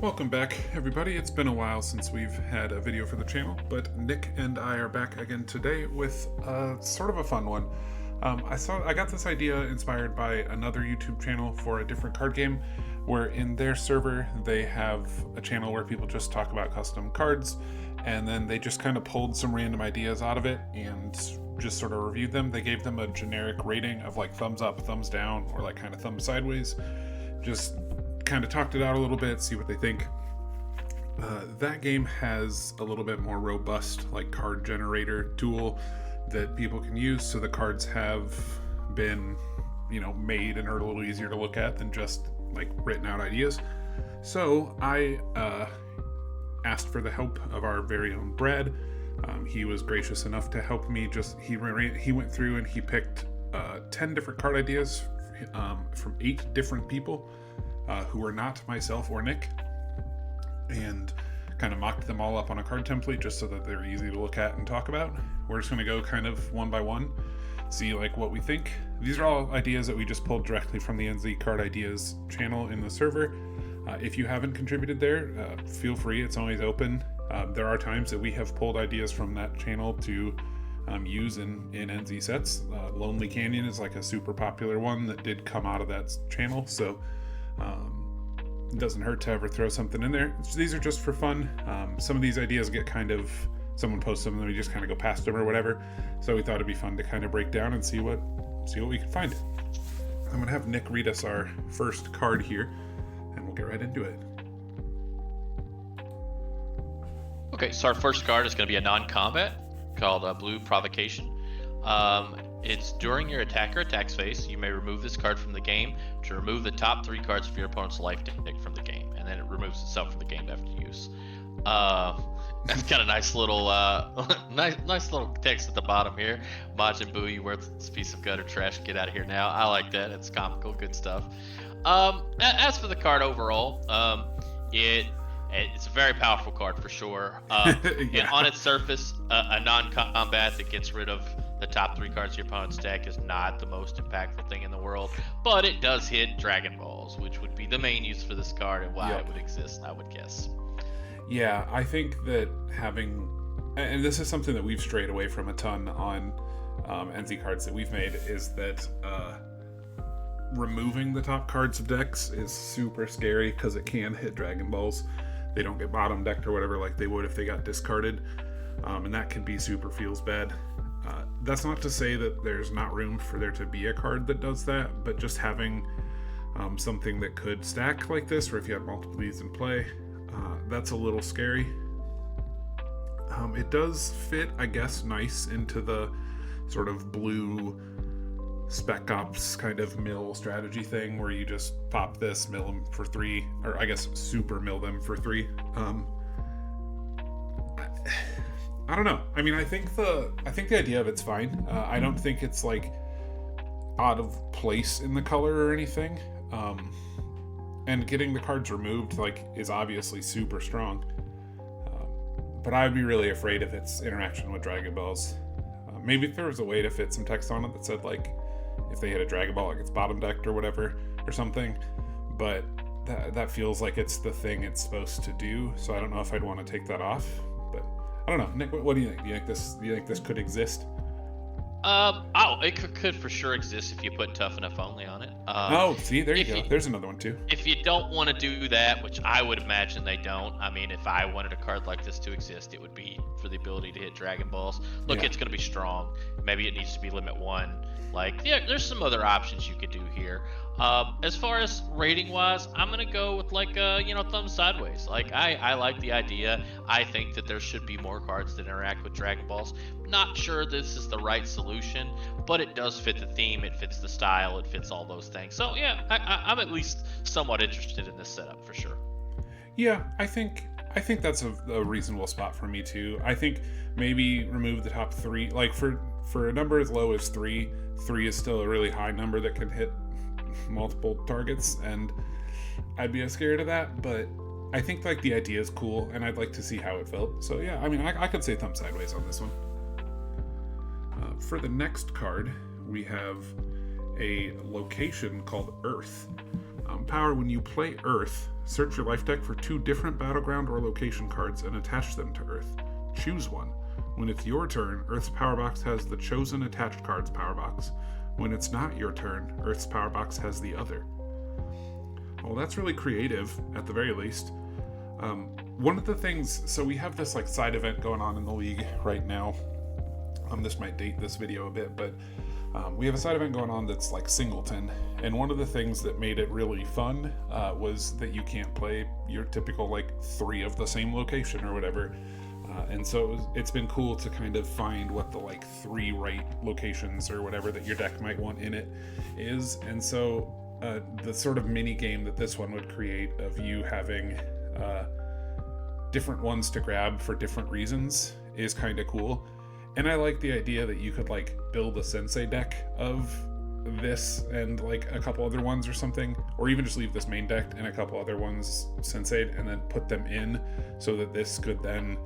Welcome back, everybody. It's been a while since we've had a video for the channel, but Nick and I are back again today with sort of a fun one. I got this idea inspired by another YouTube channel for a different card game, where in their server they have a channel where people just talk about custom cards, and then they just kind of pulled some random ideas out of it and just sort of reviewed them. They gave them a generic rating of like thumbs up, thumbs down, or like kind of thumbs sideways. Just kind of talked it out a little bit, see what they think. That game has a little bit more robust like card generator tool that people can use, so the cards have been, made and are a little easier to look at than just like written out ideas. So I asked for the help of our very own Brad. He was gracious enough to help me. He went through and he picked 10 different card ideas from 8 different people who were not myself or Nick, and kind of mocked them all up on a card template just so that they're easy to look at and talk about. We're just going to go kind of one by one, see like what we think. These are all ideas that we just pulled directly from the NZ Card Ideas channel in the server. If you haven't contributed there, feel free, it's always open. There are times that we have pulled ideas from that channel to use in NZ sets. Lonely Canyon is like a super popular one that did come out of that channel, so it doesn't hurt to ever throw something in there. These are just for fun. Some of these ideas get kind of, someone posts them and we just kind of go past them or whatever, so we thought it'd be fun to kind of break down and see what we can find. I'm gonna have Nick read us our first card here and we'll get right into it. Okay, so our first card is going to be a non-combat called Blue Provocation. It's during your attacker attacks phase, you may remove this card from the game to remove the top 3 cards of your opponent's life deck from the game, and then it removes itself from the game after use. That's got a nice little nice little text at the bottom here. Majin Buu, you worthless piece of gutter trash, get out of here now. I like that. It's comical, good stuff. As for the card overall, it's a very powerful card for sure. Yeah. On its surface, a non-combat that gets rid of the top 3 cards of your opponent's deck is not the most impactful thing in the world, but it does hit Dragon Balls, which would be the main use for this card and why it would exist, I would guess. Yeah, I think that having, and this is something that we've strayed away from a ton on NZ cards that we've made, is that removing the top cards of decks is super scary because it can hit Dragon Balls. They don't get bottom decked or whatever like they would if they got discarded, and that can be super feels bad. That's not to say that there's not room for there to be a card that does that, but just having something that could stack like this, or if you have multiple of these in play, that's a little scary. It does fit, I guess, nice into the sort of blue spec ops kind of mill strategy thing, where you just pop this, mill them for 3, or I guess super mill them for 3. I don't know. I mean, I think the idea of it's fine. I don't think it's like out of place in the color or anything. And getting the cards removed like is obviously super strong. But I'd be really afraid of its interaction with Dragon Balls. Maybe if there was a way to fit some text on it that said like if they hit a Dragon Ball, like it's bottom decked or whatever or something. But that feels like it's the thing it's supposed to do. So I don't know if I'd want to take that off. But I don't know, Nick. What do you think? Do you think this could exist? It could for sure exist if you put tough enough only on it. See, there you go. There's another one too. If you don't want to do that, which I would imagine they don't. I mean, if I wanted a card like this to exist, it would be for the ability to hit Dragon Balls. Look, It's going to be strong. Maybe it needs to be limit 1. Like, yeah, there's some other options you could do here. As far as rating wise, I'm gonna go with like thumb sideways. Like I like the idea. I think that there should be more cards that interact with Dragon Balls. Not sure this is the right solution, but it does fit the theme, it fits the style, it fits all those things. So yeah, I'm at least somewhat interested in this setup for sure. Yeah, I think that's a reasonable spot for me too. I think maybe remove the top 3. Like for a number as low as 3 is still a really high number that can hit multiple targets, and I'd be scared of that, but I think like the idea is cool and I'd like to see how it felt. So yeah, I mean, I could say thumb sideways on this one. For the next card, we have a location called Earth. Power: when you play Earth, search your life deck for 2 different battleground or location cards and attach them to Earth. Choose one. When it's your turn, Earth's power box has the chosen attached card's power box. When it's not your turn, Earth's power box has the other. Well, that's really creative, at the very least. One of the things, so we have this like side event going on in the league right now. This might date this video a bit, but we have a side event going on that's like singleton, and one of the things that made it really fun was that you can't play your typical like 3 of the same location or whatever. And so it's been cool to kind of find what the like 3 right locations or whatever that your deck might want in it is. And so the sort of mini game that this one would create of you having different ones to grab for different reasons is kind of cool. And I like the idea that you could like build a sensei deck of this and like a couple other ones or something, or even just leave this main deck and a couple other ones sensei and then put them in so that this could then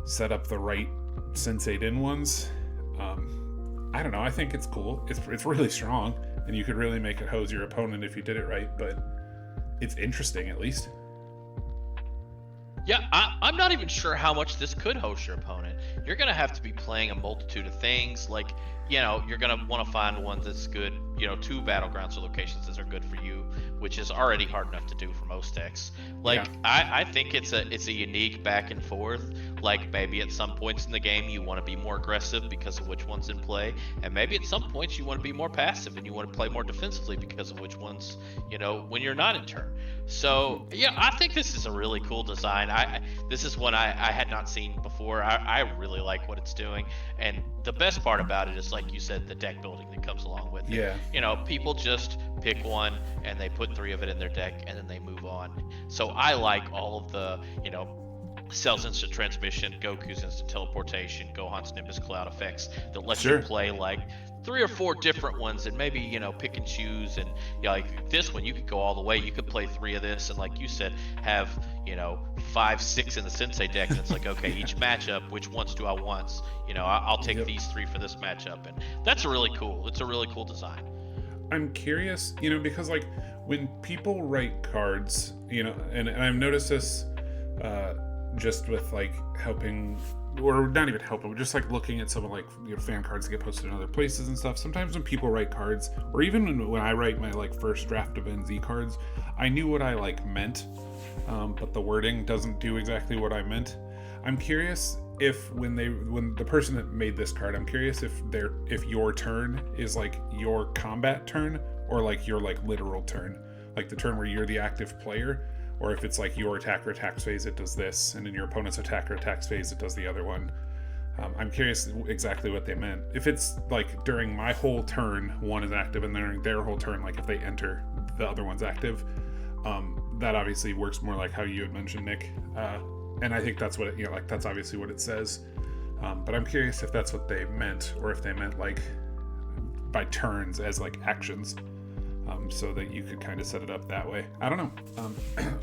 set up the right sensei in ones. I don't know, I think it's cool. It's really strong, and you could really make it hose your opponent if you did it right, but it's interesting at least. Yeah, I'm not even sure how much this could host your opponent. You're going to have to be playing a multitude of things. Like, you know, you're going to want to find one that's good, you know, 2 battlegrounds or locations that are good for you, which is already hard enough to do for most decks. Like, Yeah. I think it's a unique back and forth. Like, maybe at some points in the game you want to be more aggressive because of which one's in play, and maybe at some points you want to be more passive and you want to play more defensively because of which one's, you know, when you're not in turn. So yeah, I think this is a really cool design. This is one I had not seen before. I really like what it's doing, and the best part about it is, like you said, the deck building that comes along with it. Yeah. You know, people just pick one and they put 3 of it in their deck and then they move on. So I like all of the, you know, Cell's instant transmission, Goku's instant teleportation, Gohan's Nimbus cloud effects that lets Sure. you play like 3 or 4 different ones and maybe, you know, pick and choose. And you know, like this one, you could go all the way. You could play 3 of this, and like you said, have, you know, 5, 6 in the Sensei deck. And it's like, okay, each matchup, which ones do I want? You know, I'll take Yep. these 3 for this matchup, and that's really cool. It's a really cool design. I'm curious, you know, because like when people write cards, you know, and I've noticed this just with like helping, or not even helping, but just like looking at some of like, you know, fan cards that get posted in other places and stuff. Sometimes when people write cards, or even when I write my like first draft of NZ cards, I knew what I like meant, but the wording doesn't do exactly what I meant. I'm curious if when the person that made this card, I'm curious if your turn is like your combat turn, or like your like literal turn, like the turn where you're the active player, or if it's like your attack or attacks phase it does this, and in your opponent's attack or attacks phase it does the other one. I'm curious exactly what they meant. If it's like during my whole turn one is active, and during their whole turn, like if they enter, the other one's active, that obviously works more like how you had mentioned, Nick, and I think that's what it, you know, like that's obviously what it says, but I'm curious if that's what they meant, or if they meant like by turns as like actions, so that you could kind of set it up that way. I don't know.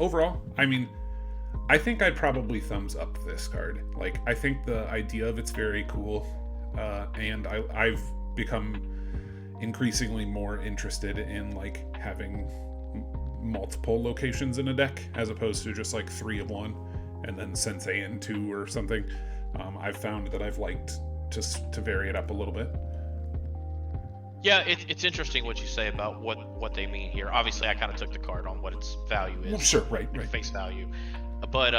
Overall, I mean, I think I'd probably thumbs up this card. Like, I think the idea of it's very cool, and I've become increasingly more interested in like having multiple locations in a deck as opposed to just like 3 of one and then Sensei in 2 or something. I've found that I've liked just to vary it up a little bit. Yeah, it's interesting what you say about what they mean here. Obviously, I kind of took the card on what its value is. Well, sure, right. Face value. But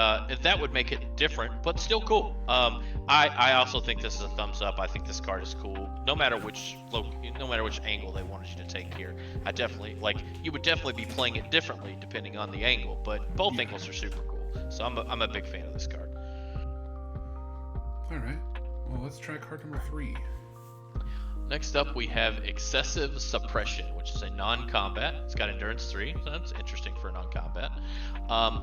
that would make it different, but still cool. I also think this is a thumbs up. I think this card is cool, no matter which angle they wanted you to take here. I definitely you would definitely be playing it differently depending on the angle, but both angles are super cool. So I'm a big fan of this card. All right. Well, let's try card number 3. Next up, we have Excessive Suppression, which is a non-combat. It's got Endurance 3, so that's interesting for a non-combat.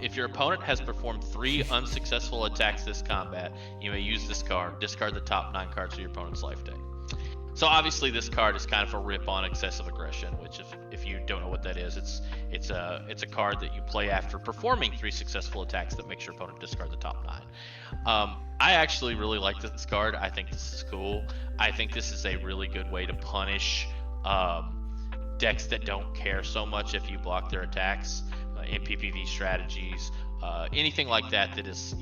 If your opponent has performed 3 unsuccessful attacks this combat, you may use this card. Discard the top 9 cards of your opponent's life deck. So obviously, this card is kind of a rip on Excessive Aggression, which if you don't know what that is, it's a card that you play after performing 3 successful attacks that makes your opponent discard the top 9. I actually really like this card. I think this is cool. I think this is a really good way to punish decks that don't care so much if you block their attacks, in PPV strategies, anything like that. That is,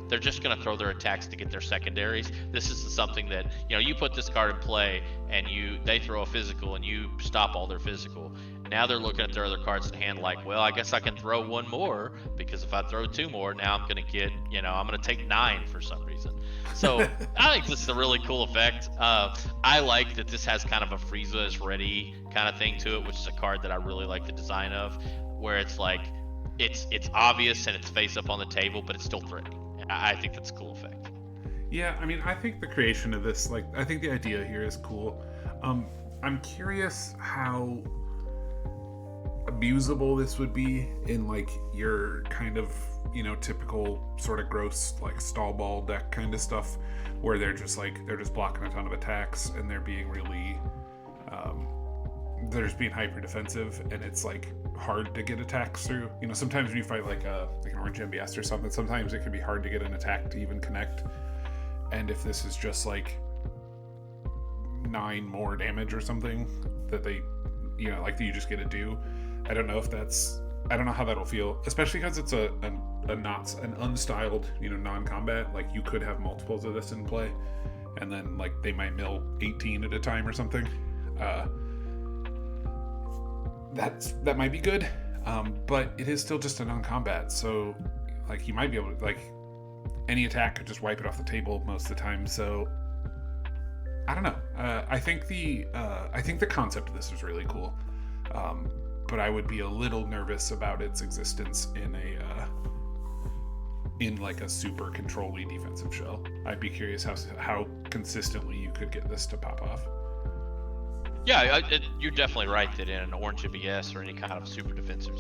they're just going to throw their attacks to get their secondaries. This is something that, you put this card in play and they throw a physical and you stop all their physical. Now they're looking at their other cards in hand like, well, I guess I can throw one more, because if I throw two more, now I'm going to get, I'm going to take 9 for some reason. So I think this is a really cool effect. I like that this has kind of a Frieza is ready kind of thing to it, which is a card that I really like the design of, where it's like, it's obvious and it's face up on the table, but it's still threatening. I think that's a cool effect. Yeah, I mean, I think the creation of this, I think the idea here is cool. I'm curious how abusable this would be in your kind of typical sort of gross stall ball deck kind of stuff, where they're just blocking a ton of attacks and they're being really they're just being hyper defensive, and it's hard to get attacks through. Sometimes when you fight like an orange MBS or something, sometimes it can be hard to get an attack to even connect. And if this is just 9 more damage or something that they that you just get to do, I don't know how that'll feel, especially because it's an unstyled, non-combat. You could have multiples of this in play, and then they might mill 18 at a time or something. That might be good, but it is still just a non-combat, so you might be able to any attack could just wipe it off the table most of the time. So I don't know. I think the concept of this is really cool. But I would be a little nervous about its existence in a super control-y defensive shell. I'd be curious how consistently you could get this to pop off. Yeah, you're definitely right that in an orange MBS or any kind of super defensive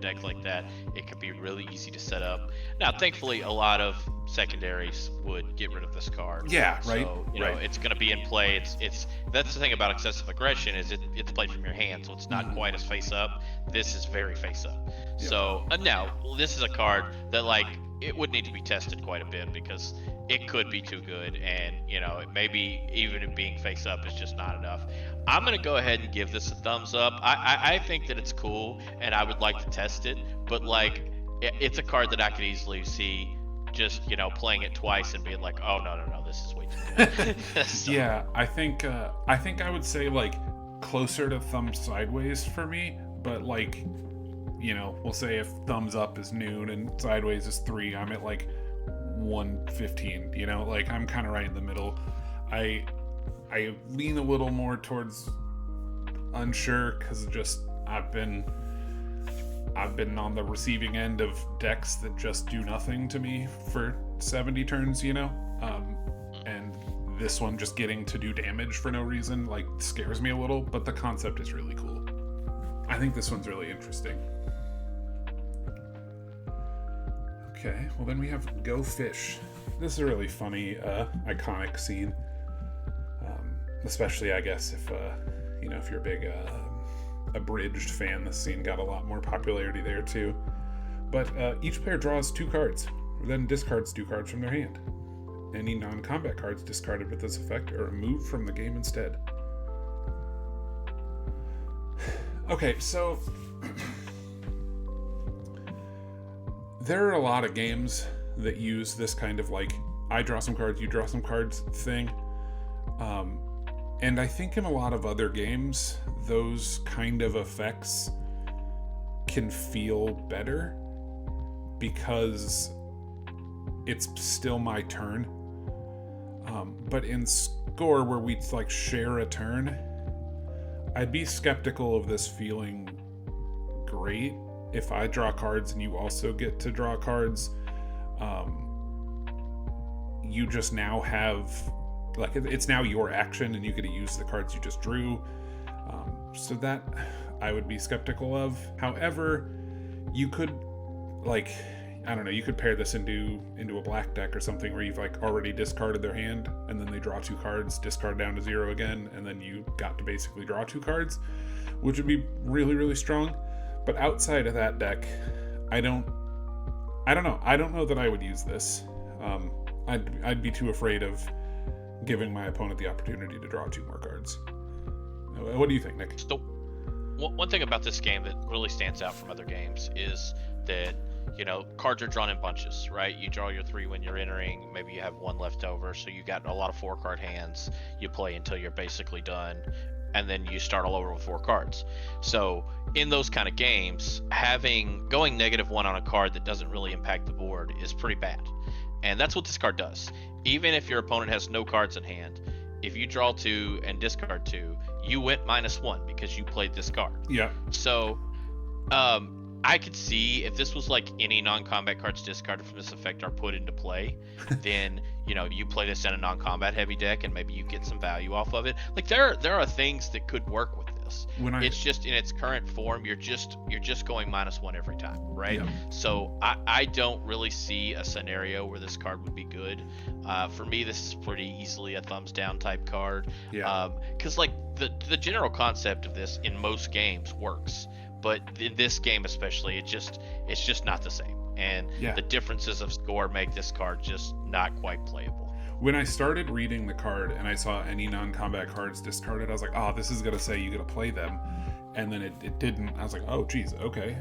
deck like that, it could be really easy to set up. Now, thankfully, a lot of secondaries would get rid of this card. Yeah, right. So, right. It's going to be in play. It's that's the thing about excessive aggression, is it's played from your hand, so it's not quite as face up. This is very face up. Yep. So now this is a card that it would need to be tested quite a bit, because it could be too good, and maybe even it being face up is just not enough. I'm gonna go ahead and give this a thumbs up. I think that it's cool, and I would like to test it, but it's a card that I could easily see just playing it twice and being like, oh no, this is way too good. So. Yeah, I think I would say closer to thumb sideways for me, but we'll say if thumbs up is noon and sideways is 3, I'm at 115. I'm kind of right in the middle. I lean a little more towards unsure, because I've been on the receiving end of decks that just do nothing to me for 70 turns, and this one just getting to do damage for no reason scares me a little, but the concept is really cool. I think this one's really interesting. Okay, well then we have Go Fish. This is a really funny, iconic scene. Especially, I guess, if you're a big abridged fan, this scene got a lot more popularity there too. But each player draws 2 cards, then discards 2 cards from their hand. Any non-combat cards discarded with this effect are removed from the game instead. Okay, so there are a lot of games that use this kind of I draw some cards, you draw some cards thing. And I think in a lot of other games, those kind of effects can feel better because it's still my turn. But in Score, where we share a turn, I'd be skeptical of this feeling great. If I draw cards and you also get to draw cards, you just now have it's now your action and you get to use the cards you just drew. So that I would be skeptical of. However, you could I don't know, you could pair this into a black deck or something where you've already discarded their hand, and then they draw 2 cards, discard down to 0 again, and then you got to basically draw 2 cards, which would be really, really strong. But outside of that deck, I don't know. I don't know that I would use this. I'd be too afraid of giving my opponent the opportunity to draw 2 more cards. What do you think, Nick? one thing about this game that really stands out from other games is that cards are drawn in bunches, right? You draw your 3 when you're entering. Maybe you have 1 left over, so you got a lot of 4-card hands. You play until you're basically done, and then you start all over with 4 cards. So in those kind of games, going -1 on a card that doesn't really impact the board is pretty bad, and that's what this card does. Even if your opponent has no cards in hand, if you draw 2 and discard 2, you went -1 because you played this card. Yeah. So I could see if this was like any non-combat cards discarded from this effect are put into play, then you play this in a non-combat heavy deck and maybe you get some value off of it. Like there are things that could work with this. It's just in its current form, you're just going -1 every time, right? Yeah. So I don't really see a scenario where this card would be good. For me, this is pretty easily a thumbs down type card. Yeah. Because like the general concept of this in most games works. But in this game especially, it's just not the same, and the differences of score make this card just not quite playable. When I started reading the card and I saw any non-combat cards discarded, I was like, oh, this is gonna say you gotta play them, and then it didn't. I was like, oh geez, okay.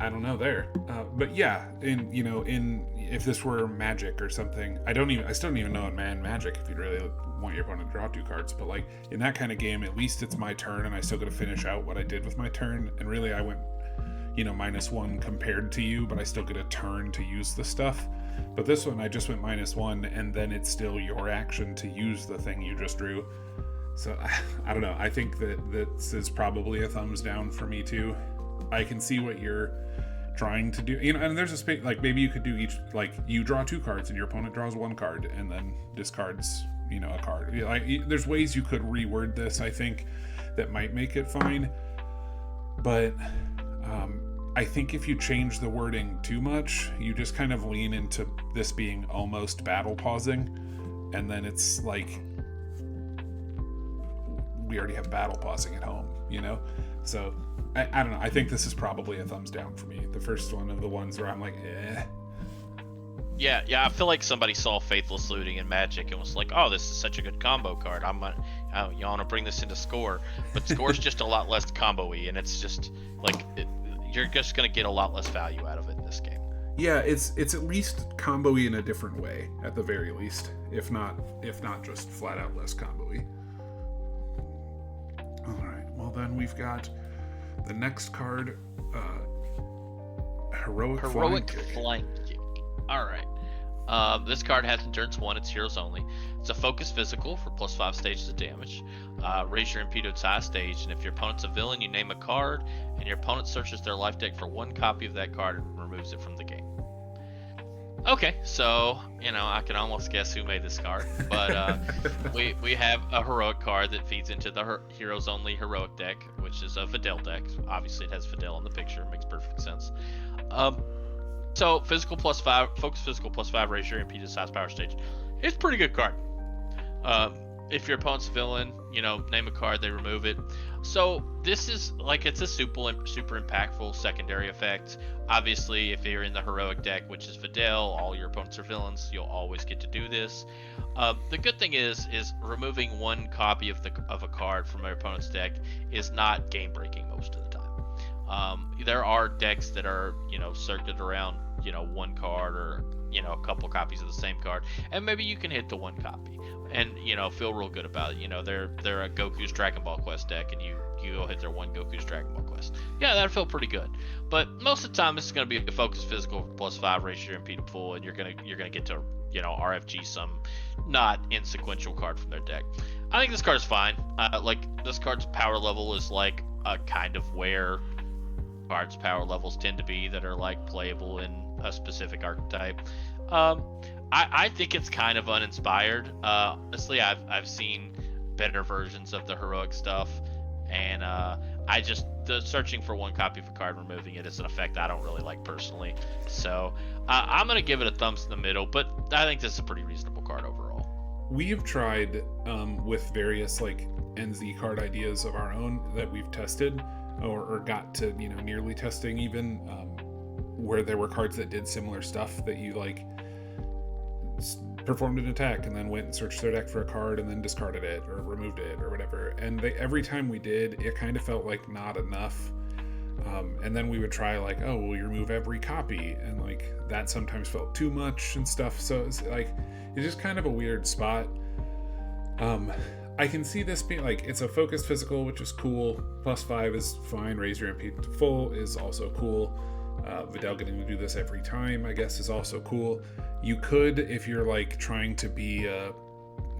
I don't know there, but yeah, in if this were Magic or something, I still don't even know in Magic if you'd really want your opponent to draw 2 cards, but like in that kind of game, at least it's my turn and I still got to finish out what I did with my turn, and really I went -1 compared to you, but I still get a turn to use the stuff. But this one I just went -1 and then it's still your action to use the thing you just drew. So I don't know, I think that this is probably a thumbs down for me too. I can see what you're trying to do, and there's a space, like maybe you could do each, like you draw 2 cards and your opponent draws 1 card and then discards a card. Like there's ways you could reword this, I think, that might make it fine, but I think if you change the wording too much, you just kind of lean into this being almost battle pausing, and then it's like we already have battle pausing at home, so I don't know. I think this is probably a thumbs down for me. The first one of the ones where I'm like, eh. Yeah, I feel like somebody saw Faithless Looting in Magic and was like, "Oh, this is such a good combo card. You want to bring this into Score," but Score's just a lot less combo-y, and it's just like you're just gonna get a lot less value out of it in this game. Yeah, it's at least combo-y in a different way, at the very least, if not just flat out less combo-y. All right. Well, then we've got the next card, Heroic Flying Kick. All right. This card has endurance 1. It's heroes only. It's a focus physical for +5 stages of damage. Raise your MP to its highest stage, and if your opponent's a villain, you name a card, and your opponent searches their life deck for 1 copy of that card and removes it from the game. Okay, so I can almost guess who made this card, but we have a heroic card that feeds into the heroes only heroic deck, which is a Videl deck. Obviously, it has Videl in the picture. It makes perfect sense. So physical +5, focus physical +5, raise your MP to its highest power stage. It's a pretty good card. If your opponent's a villain, name a card, they remove it. So this is like, it's a super impactful secondary effect. Obviously, if you're in the heroic deck, which is Videl, all your opponents are villains, you'll always get to do this. The good thing is removing 1 copy of a card from your opponent's deck is not game breaking most of the time. There are decks that are circuited around 1 card or a couple copies of the same card, and maybe you can hit the 1 copy and feel real good about it. They're a Goku's Dragon Ball Quest deck, and you go hit their 1 Goku's Dragon Ball Quest. Yeah, that'd feel pretty good. But most of the time, this is going to be a focus physical +5, raise your MP to full, and you're gonna get to RFG some not insequential card from their deck. I think this card is fine. Like this card's power level is like a kind of where cards power levels tend to be that are like playable in a specific archetype. I think it's kind of uninspired. Honestly, I've seen better versions of the heroic stuff, and the searching for 1 copy of a card, removing it is an effect I don't really like personally. So I'm gonna give it a thumbs in the middle, but I think this is a pretty reasonable card overall. We've tried with various like NZ card ideas of our own that we've tested or got to nearly testing even, where there were cards that did similar stuff that you like performed an attack and then went and searched their deck for a card and then discarded it or removed it or whatever. And every time we did, it kind of felt like not enough. And then we would try like, oh, well, you remove every copy, and like that sometimes felt too much and stuff. So it's like it's just kind of a weird spot. I can see this being like, it's a focused physical, which is cool. +5 is fine. Raise your MP to full is also cool. Vidal getting to do this every time, I guess, is also cool. You could, if you're like trying to be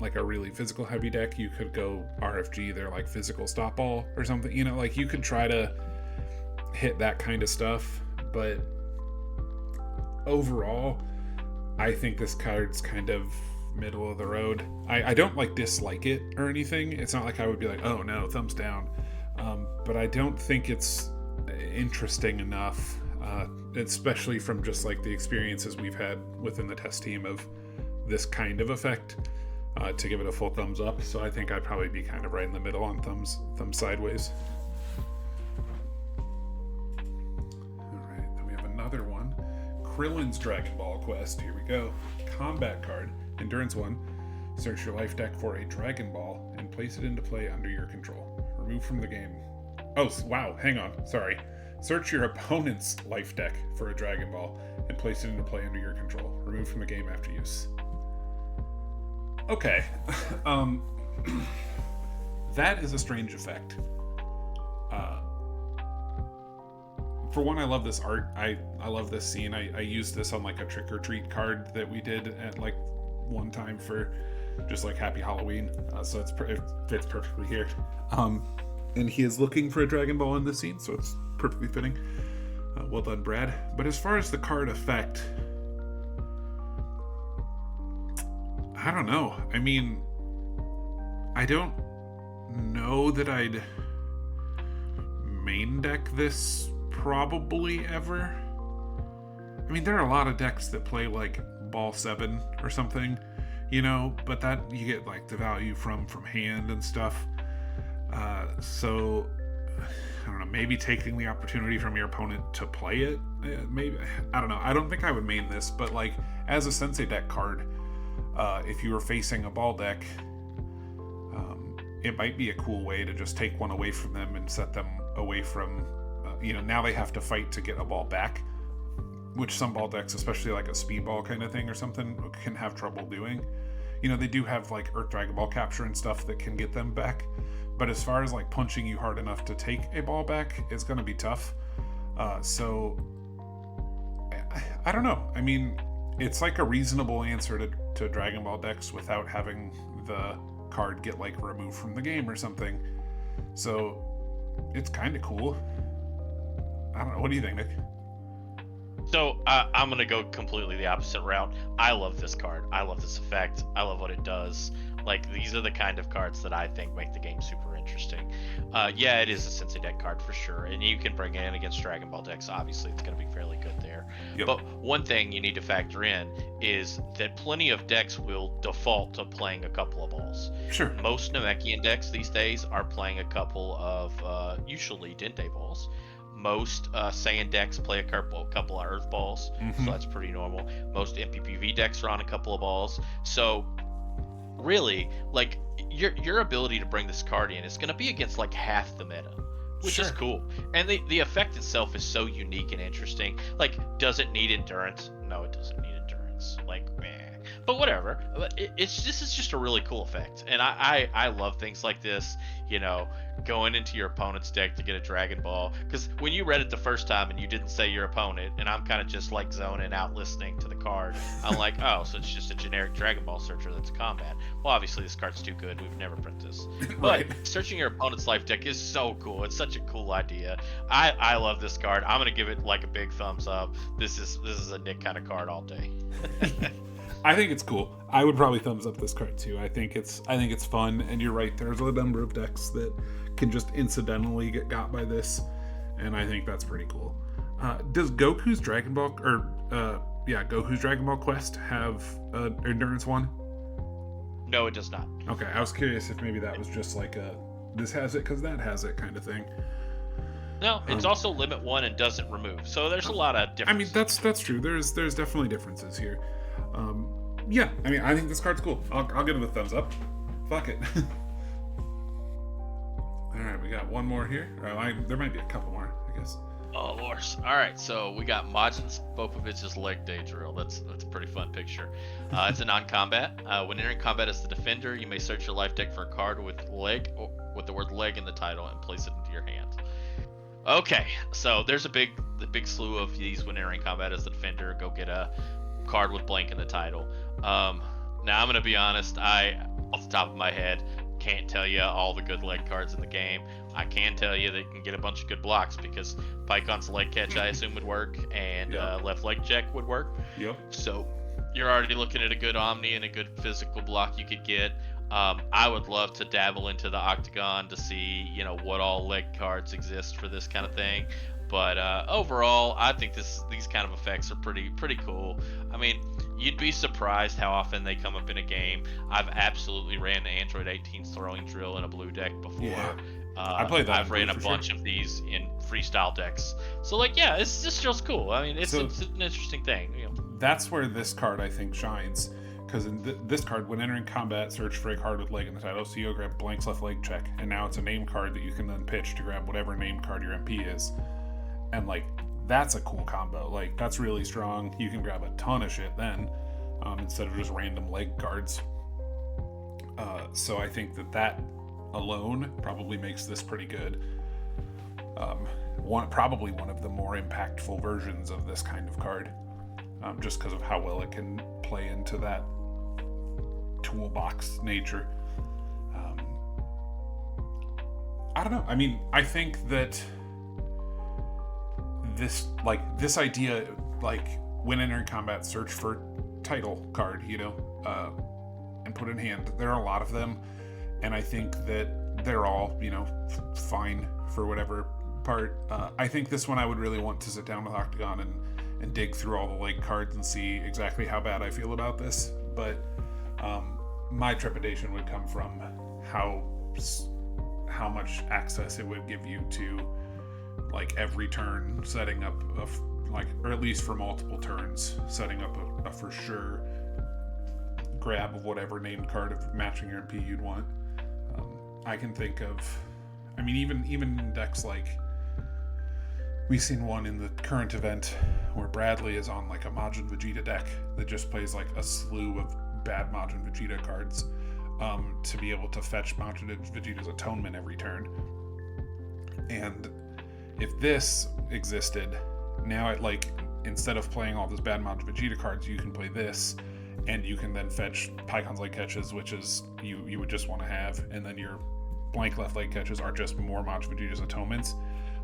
like a really physical heavy deck, you could go RFG, they're like physical stop ball or something. You know, like you could try to hit that kind of stuff. But overall, I think this card's kind of middle of the road. I don't like dislike it or anything. It's not like I would be like, oh no, thumbs down. But I don't think it's interesting enough, especially from just like the experiences we've had within the test team of this kind of effect, to give it a full thumbs up. So I think I'd probably be kind of right in the middle on thumbs sideways. All right, then we have another one. Krillin's Dragon Ball Quest. Here we go. Combat card. Endurance 1. Search your life deck for a Dragon Ball and place it into play under your control. Remove from the game. Oh, wow. Hang on. Sorry. Search your opponent's life deck for a Dragon Ball and place it into play under your control. Remove from the game after use. Okay. That is a strange effect. For one, I love this art. I love this scene. I used this on like a trick or treat card that we did at like one time for just like Happy Halloween. So it fits perfectly here. And he is looking for a Dragon Ball in this scene, so it's perfectly fitting. Well done, Brad. But as far as the card effect, I don't know. I mean, I don't know that I'd main deck this probably ever. I mean, there are a lot of decks that play like Ball 7 or something, you know, but that you get like the value from hand and stuff. So I don't know, maybe taking the opportunity from your opponent to play it, maybe, I don't know. I don't think I would main this, but like as a Sensei deck card, if you were facing a ball deck, it might be a cool way to just take one away from them and set them away from, now they have to fight to get a ball back, which some ball decks, especially like a speedball kind of thing or something, can have trouble doing. They do have like Earth Dragon Ball capture and stuff that can get them back, but as far as like punching you hard enough to take a ball back, it's going to be tough. So I don't know. I mean, it's like a reasonable answer to Dragon Ball decks without having the card get like removed from the game or something. So it's kind of cool. I don't know. What do you think, Nick? So I'm gonna go completely the opposite route. I love this card. I love this effect. I love what it does. Like, these are the kind of cards that I think make the game super interesting. Yeah, it is a Sensei deck card for sure, and you can bring it in against Dragon Ball decks. Obviously, it's going to be fairly good there. Yep. But one thing you need to factor in is that plenty of decks will default to playing a couple of balls. Sure. Most Namekian decks these days are playing a couple of usually Dente balls. Most Saiyan decks play a couple of Earth balls, so that's pretty normal. Most MPPV decks are on a couple of balls. So really, like, your ability to bring this card in is going to be against like half the meta, which is cool. And the effect itself is so unique and interesting. Like, does it need endurance? No, it doesn't need endurance. Like, meh. But whatever. This is just a really cool effect, and I love things like this. Going into your opponent's deck to get a Dragon Ball. Because when you read it the first time and you didn't say your opponent, and I'm kind of just like zoning out listening to the card, I'm like, oh, so it's just a generic Dragon Ball searcher that's combat. Well, obviously this card's too good. We've never print this. But searching your opponent's life deck is so cool. It's such a cool idea. I love this card. I'm gonna give it like a big thumbs up. This is a Nick kind of card all day. I think it's cool. I would probably thumbs up this card too. I think it's fun, and you're right. There's a number of decks that can just incidentally get got by this, and I think that's pretty cool. Does Goku's Dragon Ball Goku's Dragon Ball Quest have Endurance 1? No, it does not. Okay, I was curious if maybe that was just like a this has it because that has it kind of thing. No, it's also limit 1 and doesn't remove. So there's a lot of differences. I mean, that's true. There's definitely differences here. Yeah, I mean, I think this card's cool. I'll give it a thumbs up. Fuck it. Alright, we got one more here. There might be a couple more, I guess. Oh, Lord. All right, so we got Majin Popovich's leg day drill. That's a pretty fun picture. It's a non-combat. When entering combat as the defender, you may search your life deck for a card with leg or with the word leg in the title and place it into your hand. Okay, so there's the big slew of these when entering combat as the defender. Go get a card with blank in the title. Now I'm gonna be honest. I, off the top of my head, can't tell you all the good leg cards in the game. I can tell you that you can get a bunch of good blocks because Pycon's leg catch I assume would work, and left leg check would work. Yep. So you're already looking at a good Omni and a good physical block you could get. I would love to dabble into the Octagon to see, what all leg cards exist for this kind of thing. But overall, I think these kind of effects are pretty cool. I mean, you'd be surprised how often they come up in a game. I've absolutely ran the Android 18 throwing drill in a blue deck before. Yeah. I played that. I've ran a bunch of these in freestyle decks. So this drill's cool. I mean, it's an interesting thing. That's where this card I think shines. Because in this card, when entering combat, search for a card with leg in the title. So you'll grab blank's left leg check, and now it's a name card that you can then pitch to grab whatever name card your MP is. And that's a cool combo. That's really strong. You can grab a ton of shit then, instead of just random leg cards. So I think that alone probably makes this pretty good. Probably one of the more impactful versions of this kind of card, just because of how well it can play into that toolbox nature. I don't know. I mean, I think that this idea, when entering combat, search for title card, and put in hand. There are a lot of them, and I think that they're all, fine for whatever part. I think this one I would really want to sit down with Octagon and dig through all the leg cards and see exactly how bad I feel about this. But my trepidation would come from how much access it would give you to every turn setting up or at least for multiple turns setting up a for sure grab of whatever named card of matching your MP you'd want. I can think of, even in decks we've seen one in the current event where Bradley is on a Majin Vegeta deck that just plays a slew of bad Majin Vegeta cards to be able to fetch Majin Vegeta's Atonement every turn. And if this existed, now instead of playing all those bad Majin Vegeta cards, you can play this, and you can then fetch Pycon's leg catches, which is you would just want to have, and then your blank left leg catches are just more Majin Vegeta's Atonements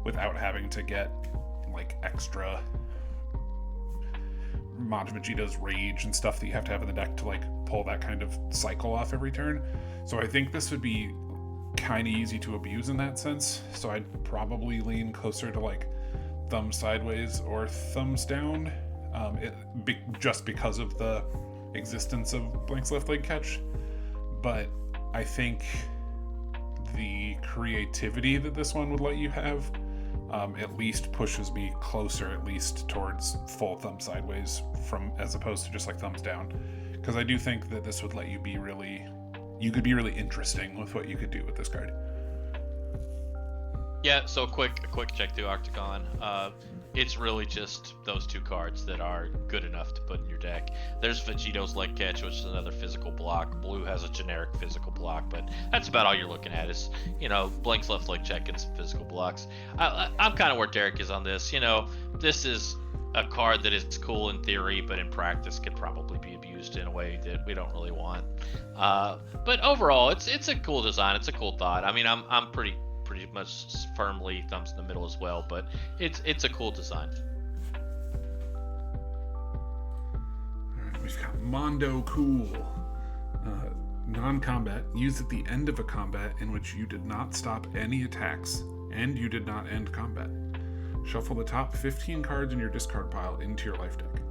without having to get extra Majin Vegeta's Rage and stuff that you have to have in the deck to pull that kind of cycle off every turn. So I think this would be kind of easy to abuse in that sense. So I'd probably lean closer to thumbs sideways or thumbs down, just because of the existence of blank's left leg catch. But I think the creativity that this one would let you have at least pushes me closer, at least towards full thumb sideways as opposed to just thumbs down, because I do think that this would let you you could be really interesting with what you could do with this card. Yeah, so a quick check through Octagon. It's really just those two cards that are good enough to put in your deck. There's Vegito's Leg Catch, which is another physical block. Blue has a generic physical block, but that's about all you're looking at is, blank's left leg check and some physical blocks. I'm kind of where Derek is on this. This is a card that is cool in theory, but in practice could probably be abused in a way that we don't really want. But overall, it's a cool design. It's a cool thought. I'm pretty much firmly thumbs in the middle as well, but it's a cool design. Alright, we've got Mondo Cool. Non-combat, used at the end of a combat in which you did not stop any attacks and you did not end combat. Shuffle the top 15 cards in your discard pile into your life deck.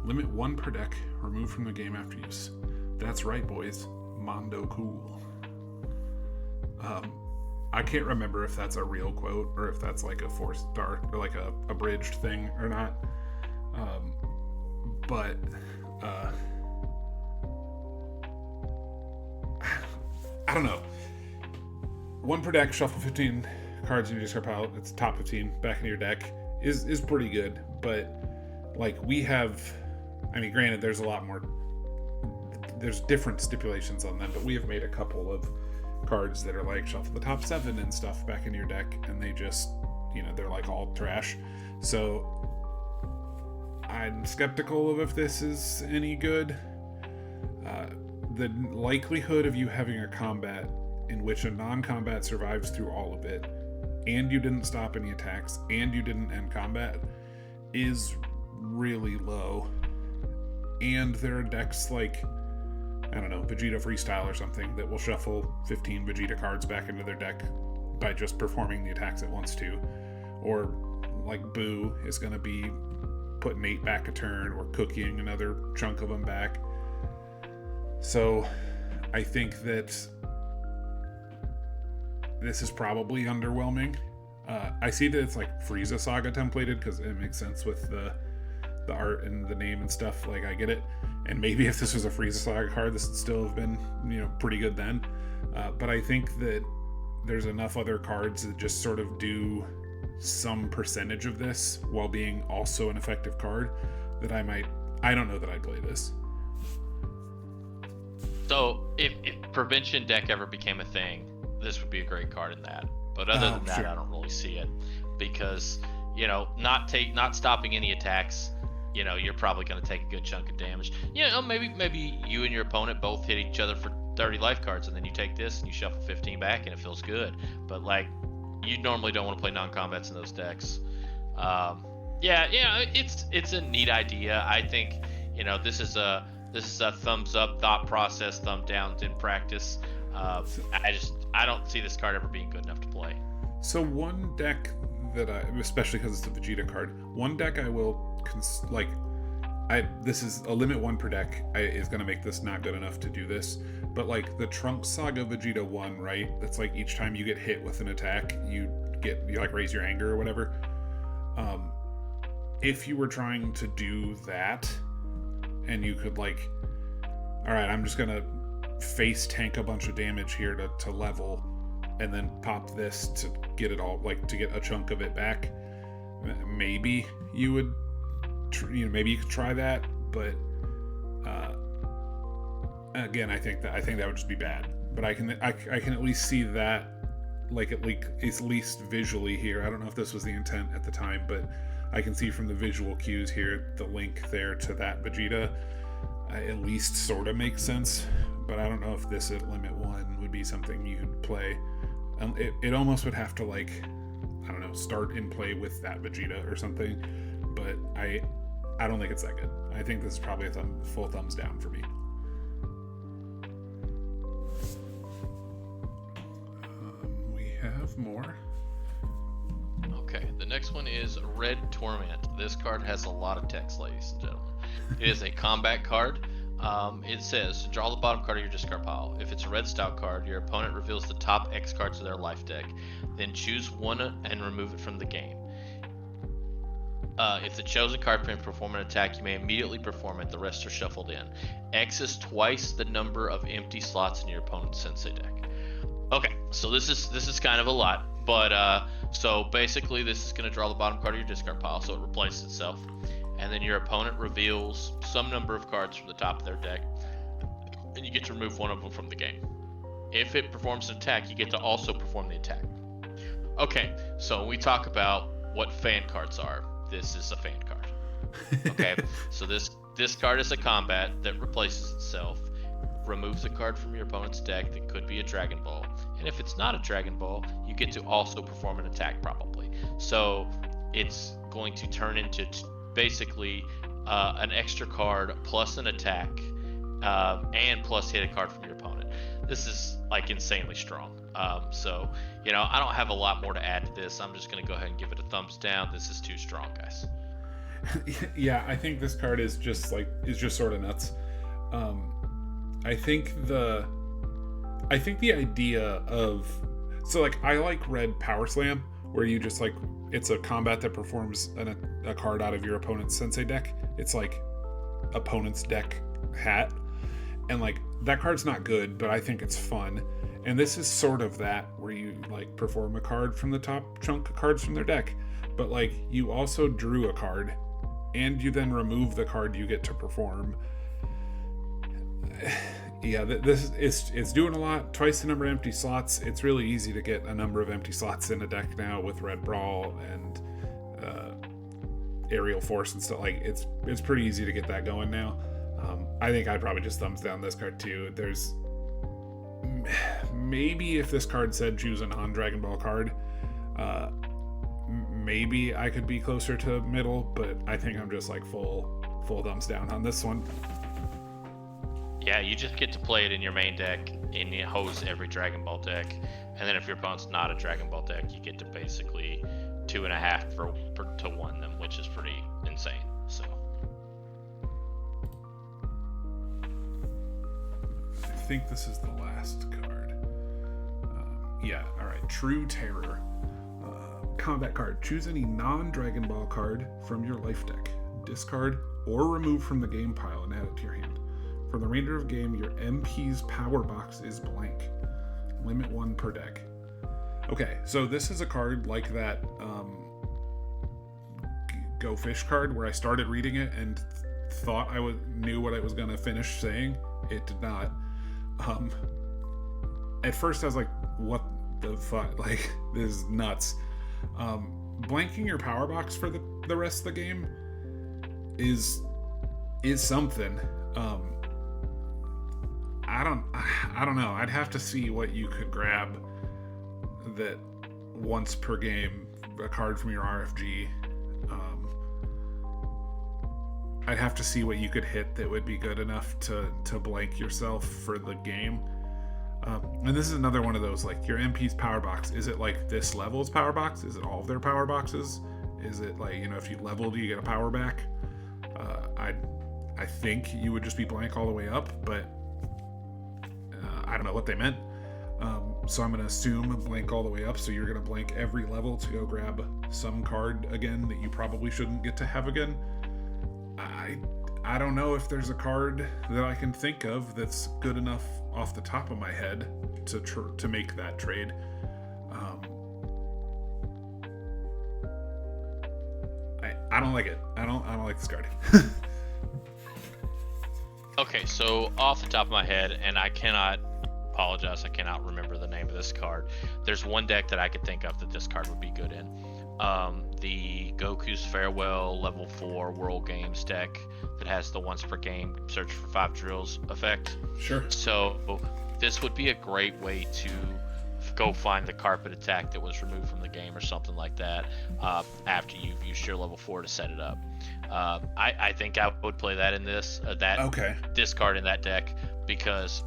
Limit 1 per deck, remove from the game after use. That's right, boys. Mondo Cool. I can't remember if that's a real quote or if that's a 4-star or a abridged thing or not. But I don't know. 1 per deck, shuffle 15 cards in your discard pile. It's top 15 back in your deck is pretty good, but like we have, I mean, granted, there's a lot more. There's different stipulations on them, but we have made a couple of cards that are like shuffle the top 7 and stuff back in your deck, and they just, they're like all trash. So I'm skeptical of if this is any good. The likelihood of you having a combat in which a non-combat survives through all of it, and you didn't stop any attacks, and you didn't end combat, is really low. And there are decks like, I don't know, Vegeta Freestyle or something that will shuffle 15 Vegeta cards back into their deck by just performing the attacks it wants to. Or like Boo is going to be putting 8 back a turn or cookieing another chunk of them back. So I think that this is probably underwhelming. I see that it's like Frieza Saga templated because it makes sense with the art and the name and stuff. Like, I get it. And maybe if this was a Frieza Saga card, this would still have been, pretty good then. But I think that there's enough other cards that just sort of do some percentage of this while being also an effective card that I don't know that I'd play this. So if prevention deck ever became a thing, this would be a great card in that. But other than that, sure. I don't really see it because, not stopping any attacks, you're probably going to take a good chunk of damage. Maybe you and your opponent both hit each other for 30 life cards, and then you take this and you shuffle 15 back, and it feels good. But like, you normally don't want to play non-combats in those decks. It's a neat idea. I think this is a thumbs up thought process, thumb down in practice. I don't see this card ever being good enough to play. So one deck that especially because it's a Vegeta card, one deck I will this is a limit 1 per deck is going to make this not good enough to do this, but like the Trunks Saga Vegeta 1, right? That's like each time you get hit with an attack, you like raise your anger or whatever. If you were trying to do that and you could like, all right, I'm just going to face tank a bunch of damage here to level and then pop this to get it all, like to get a chunk of it back, maybe you would maybe you could try that, but again, I think that would just be bad. But I can at least see that, like at least visually here. I don't know if this was the intent at the time, but I can see from the visual cues here the link there to that Vegeta at least sort of makes sense. But I don't know if this at limit 1 would be something you'd play. It almost would have to, like, I don't know, start in play with that Vegeta or something. But I don't think it's that good. I think this is probably a full thumbs down for me. We have more. Okay, the next one is Red Torment. This card has a lot of text, ladies and gentlemen. It is a combat card. It says, draw the bottom card of your discard pile. If it's a red style card, your opponent reveals the top X cards of their life deck. Then choose one and remove it from the game. If the chosen card can perform an attack, you may immediately perform it. The rest are shuffled in. X is twice the number of empty slots in your opponent's Sensei deck. Okay, so this is kind of a lot, but so basically this is going to draw the bottom card of your discard pile, so it replaces itself. And then your opponent reveals some number of cards from the top of their deck, and you get to remove one of them from the game. If it performs an attack, you get to also perform the attack. Okay, so when we talk about what fan cards are, this is a fan card. Okay, so this card is a combat that replaces itself, removes a card from your opponent's deck that could be a Dragon Ball, and if it's not a Dragon Ball, you get to also perform an attack probably. So it's going to turn into basically an extra card plus an attack and plus hit a card from your opponent. This is like insanely strong. So I don't have a lot more to add to this. I'm just going to go ahead and give it a thumbs down. This is too strong, guys. Yeah, I think this card is just sort of nuts. I think the idea of, so like I like Red Power Slam, where you just like, it's a combat that performs a card out of your opponent's Sensei deck. It's like opponent's deck hat, and like that card's not good, but I think it's fun. And this is sort of that, where you like perform a card from the top chunk of cards from their deck, but like you also drew a card and you then remove the card you get to perform. Yeah, this is, it's doing a lot. Twice the number of empty slots. It's really easy to get a number of empty slots in a deck now with Red Brawl and Aerial Force and stuff. Like it's pretty easy to get that going now. I think I'd probably just thumbs down this card too. There's maybe if this card said choose a non-Dragon Ball card, maybe I could be closer to middle, but I think I'm just like full thumbs down on this one. Yeah, you just get to play it in your main deck and you hose every Dragon Ball deck, and then if your opponent's not a Dragon Ball deck, you get to basically 2.5 to 1 them, which is pretty insane. So I think this is the last card. Yeah, all right. True Terror. Combat card. Choose any non-Dragon Ball card from your life deck. Discard or remove from the game pile and add it to your hand. For the remainder of game, your MP's power box is blank. Limit 1 per deck. Okay, so this is a card like that Go Fish card where I started reading it and thought I knew what I was going to finish saying. It did not. At first I was like, what the fuck? Like, this is nuts. Blanking your power box for the rest of the game is something. I don't know. I'd have to see what you could grab that once per game, a card from your RFG. I'd have to see what you could hit that would be good enough to blank yourself for the game. And this is another one of those, like, your MP's power box. Is it like this level's power box? Is it all of their power boxes? Is it like, you know, if you leveled, you get a power back? I think you would just be blank all the way up, but I don't know what they meant. So I'm going to assume blank all the way up. So you're going to blank every level to go grab some card again that you probably shouldn't get to have again. I don't know if there's a card that I can think of that's good enough off the top of my head to make that trade. I don't like it. I don't like this card. okay, so off the top of my head, and I cannot remember the name of this card. There's one deck that I could think of that this card would be good in. The Goku's Farewell level 4 World Games deck that has the once per game search for 5 drills effect. Sure. So this would be a great way to go find the carpet attack that was removed from the game or something like that after you've used your level 4 to set it up. I think I would play that in this discard in that deck, because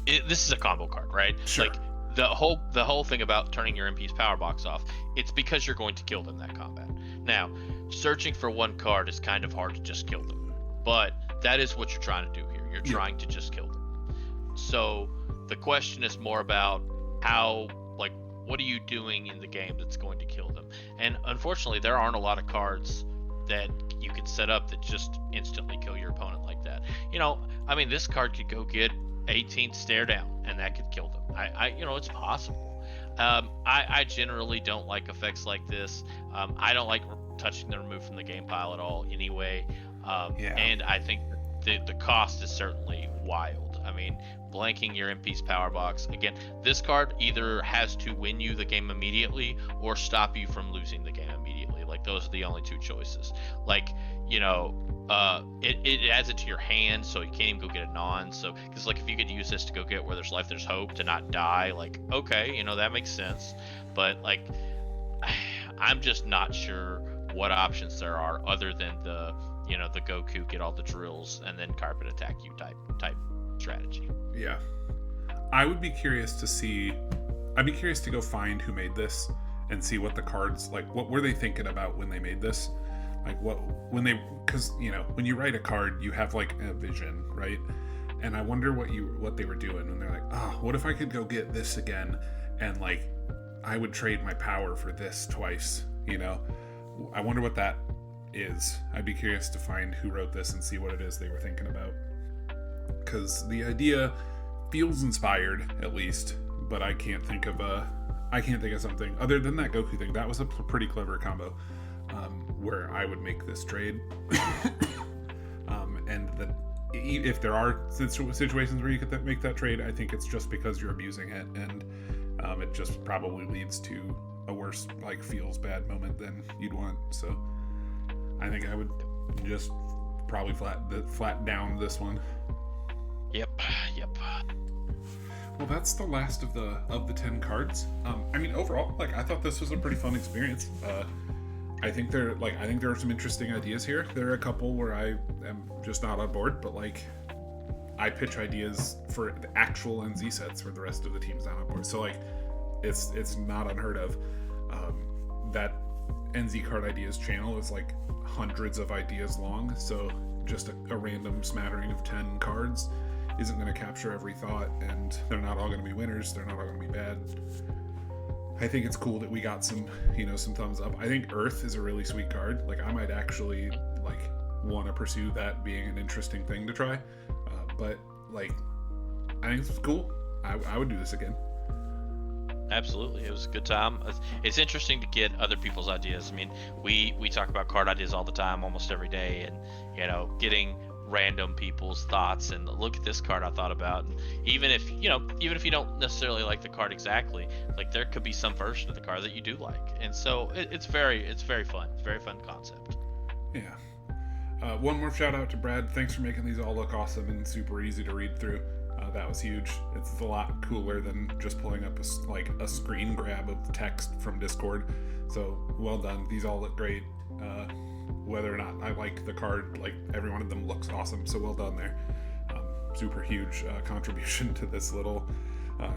this is a combo card, right? Sure. Like the whole thing about turning your MP's power box off, it's because you're going to kill them that combat. Now, searching for one card is kind of hard to just kill them, but that is what you're trying to do here. You're trying to just kill them. So the question is more about what are you doing in the game that's going to kill them? And unfortunately, there aren't a lot of cards that you can set up that just instantly kill your opponent like that. You know, I mean, this card could go get 18th stare down and that could kill them. It's possible. I generally don't like effects like this. I don't like touching the remove from the game pile at all anyway. And I think the cost is certainly wild. I mean, blanking your MP's power box, again, this card either has to win you the game immediately or stop you from losing the game immediately. Like, those are the only two choices. Like, it adds it to your hand, so you can't even go get a non. So, because like, if you could use this to go get Where There's Life There's Hope to not die, like, okay, that makes sense. But like, I'm just not sure what options there are other than the Goku get all the drills and then carpet attack you type strategy. Yeah, I would be curious to see. I'd be curious to go find who made this and see what the cards, like, what were they thinking about when they made this. Like, because when you write a card, you have like a vision, right? And I wonder what they were doing when they're like, oh, what if I could go get this again, and like I would trade my power for this twice. I wonder what that is. I'd be curious to find who wrote this and see what it is they were thinking about. Because the idea feels inspired at least, but I can't think of something other than that Goku thing. That was a pretty clever combo, where I would make this trade. And that if there are situations where you could make that trade, I think it's just because you're abusing it, and it just probably leads to a worse, like, feels bad moment than you'd want. So I think I would just probably flat down this one. Yep. Well, that's the last of the 10 cards. I mean, overall, like, I thought this was a pretty fun experience. I think there are some interesting ideas here. There are a couple where I am just not on board, but like, I pitch ideas for the actual NZ sets where the rest of the team's not on board. So like, it's not unheard of. That NZ card ideas channel is like hundreds of ideas long, so just a random smattering of 10 cards isn't going to capture every thought, and they're not all going to be winners. They're not all going to be bad. I think it's cool that we got some thumbs up. I think Earth is a really sweet card. Like, I might actually like want to pursue that being an interesting thing to try. But like, I think it's cool. I would do this again. Absolutely, it was a good time. It's interesting to get other people's ideas. I mean, we talk about card ideas all the time, almost every day, and getting random people's thoughts and look at this card I thought about. And even if you don't necessarily like the card exactly, like, there could be some version of the card that you do like, and so it's very fun. It's a very fun concept. Yeah. One more shout out to Brad. Thanks for making these all look awesome and super easy to read through. That was huge. It's a lot cooler than just pulling up a screen grab of text from Discord. So well done. These all look great. Whether or not I like the card, like, every one of them looks awesome. So well done there. Super huge contribution to this little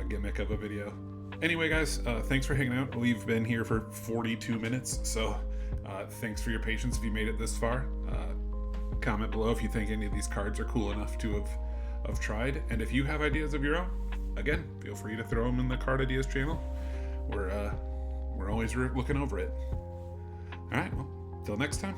gimmick of a video. Anyway, guys, thanks for hanging out. We've been here for 42 minutes, so thanks for your patience if you made it this far. Comment below if you think any of these cards are cool enough to have tried, and if you have ideas of your own, again, feel free to throw them in the Card Ideas channel. We're always looking over it. All right, well, till next time.